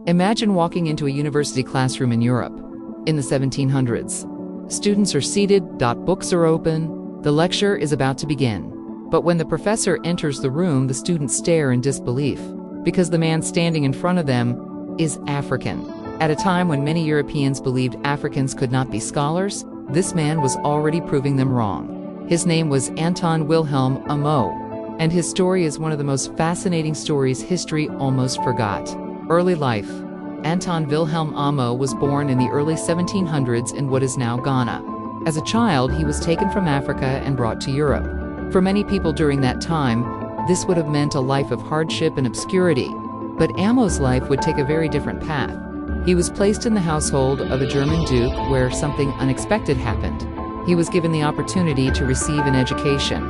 Imagine walking into a university classroom in Europe in the 1700s. Students are seated, books are open, the lecture is about to begin. But when the professor enters the room, the students stare in disbelief, because the man standing in front of them is African. At a time when many Europeans believed Africans could not be scholars, this man was already proving them wrong. His name was Anton Wilhelm Amo, and his story is one of the most fascinating stories history almost forgot. Early life. Anton Wilhelm Amo was born in the early 1700s in what is now Ghana. As a child, he was taken from Africa and brought to Europe. For many people during that time, this would have meant a life of hardship and obscurity. But Amo's life would take a very different path. He was placed in the household of a German duke where something unexpected happened. He was given the opportunity to receive an education,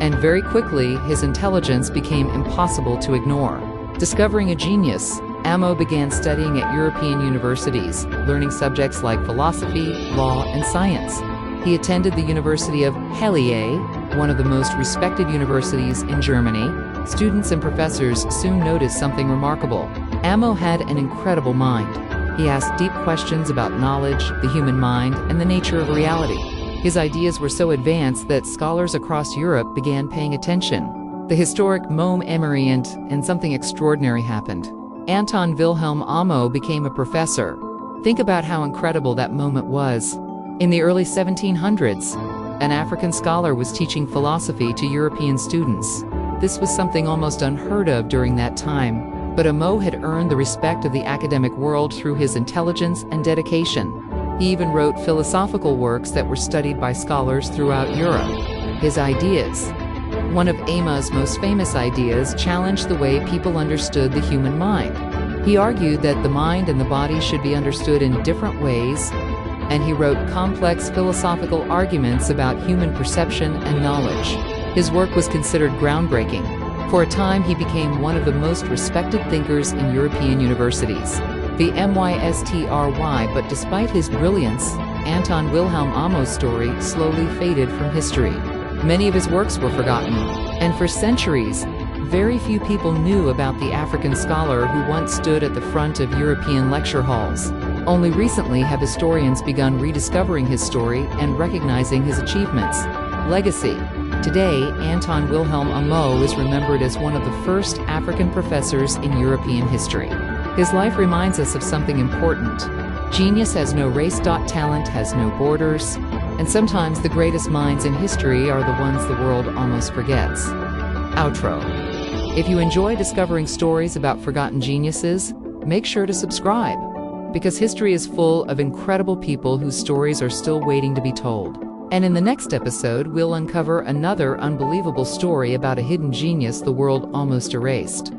and very quickly his intelligence became impossible to ignore. Discovering a genius, Amo began studying at European universities, learning subjects like philosophy, law, and science. He attended the University of Halle, one of the most respected universities in Germany. Students and professors soon noticed something remarkable. Amo had an incredible mind. He asked deep questions about knowledge, the human mind, and the nature of reality. His ideas were so advanced that scholars across Europe began paying attention. The historic Mome Emery and something extraordinary happened. Anton Wilhelm Amo became a professor. Think about how incredible that moment was. In the early 1700s, an African scholar was teaching philosophy to European students. This was something almost unheard of during that time, but Amo had earned the respect of the academic world through his intelligence and dedication. He even wrote philosophical works that were studied by scholars throughout Europe. His ideas. One of Amo's most famous ideas challenged the way people understood the human mind. He argued that the mind and the body should be understood in different ways, and he wrote complex philosophical arguments about human perception and knowledge. His work was considered groundbreaking. For a time, he became one of the most respected thinkers in European universities. The MYSTRY, but despite his brilliance, Anton Wilhelm Amo's story slowly faded from history. Many of his works were forgotten, and for centuries, very few people knew about the African scholar who once stood at the front of European lecture halls. Only recently have historians begun rediscovering his story and recognizing his achievements. Legacy. Today, Anton Wilhelm Amo is remembered as one of the first African professors in European history. His life reminds us of something important. Genius has no race. Talent has no borders. And sometimes the greatest minds in history are the ones the world almost forgets. Outro. If you enjoy discovering stories about forgotten geniuses, make sure to subscribe, because history is full of incredible people whose stories are still waiting to be told. And in the next episode, we'll uncover another unbelievable story about a hidden genius the world almost erased.